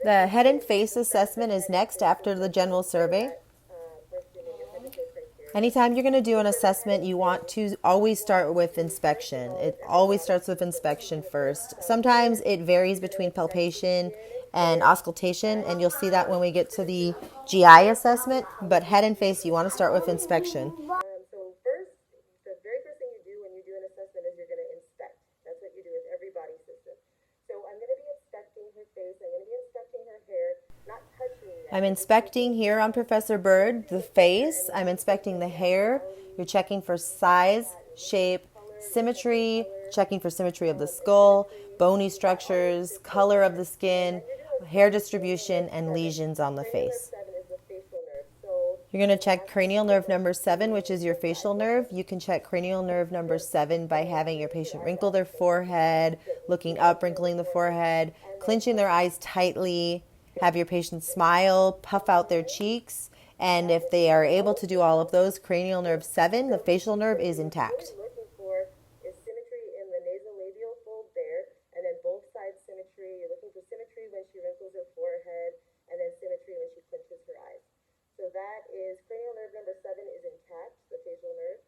The head and face assessment is next after the general survey. Anytime you're going to do an assessment, you want to always start with inspection. It always starts with inspection first. Sometimes it varies between palpation and auscultation, and you'll see that when we get to the GI assessment, but head and face, you want to start with inspection. So first, the very first thing you do when you do an assessment is you're going to inspect. That's what you do with every body system. So I'm going to be inspecting her face. I'm going to be inspecting her hair, not touching yet. I'm inspecting here on Professor Bird the face. I'm inspecting the hair. You're checking for size, shape, symmetry, checking for symmetry of the skull, bony structures, color of the skin, hair distribution, and lesions on the face. You're going to check cranial nerve number 7, which is your facial nerve. You can check cranial nerve number 7 by having your patient wrinkle their forehead, looking up, wrinkling the forehead, clenching their eyes tightly, have your patient smile, puff out their cheeks, and if they are able to do all of those, cranial nerve 7, the facial nerve is intact. Looking for is symmetry in the nasolabial fold there, and then both sides symmetry. You're looking for symmetry when she wrinkles her forehead, and then symmetry when she clenches her eyes. So that is cranial nerve number 7 is intact, the facial nerve.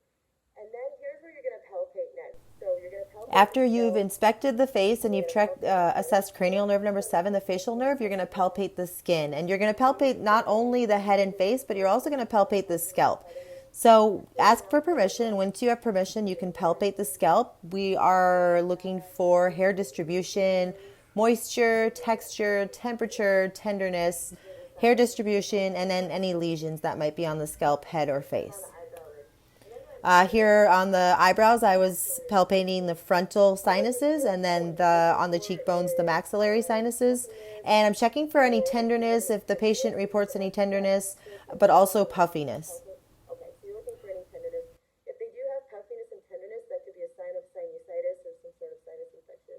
And then here's where you're going to palpate next. So you're going to palpate. After you've inspected the face and you've assessed cranial nerve number 7, the facial nerve, you're going to palpate the skin. And you're going to palpate not only the head and face, but you're also going to palpate the scalp. So ask for permission, and once you have permission, you can palpate the scalp. We are looking for hair distribution, moisture, texture, temperature, tenderness, hair distribution, and then any lesions that might be on the scalp, head, or face. Here on the eyebrows, I was palpating the frontal sinuses, and then on the cheekbones, the maxillary sinuses. And I'm checking for any tenderness, if the patient reports any tenderness, but also puffiness. Okay, so you're looking for any tenderness. If they do have puffiness and tenderness, that could be a sign of sinusitis or some sort of sinus infection.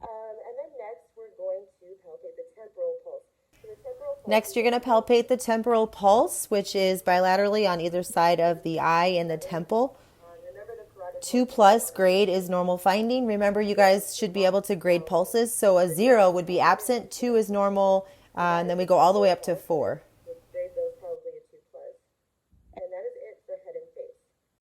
And then next, we're going to palpate the temporal pulse. Next, you're going to palpate the temporal pulse, which is bilaterally on either side of the eye and the temple. 2+ grade is normal finding. Remember, you guys should be able to grade pulses. So a 0 would be absent, 2 is normal, and then we go all the way up to 4.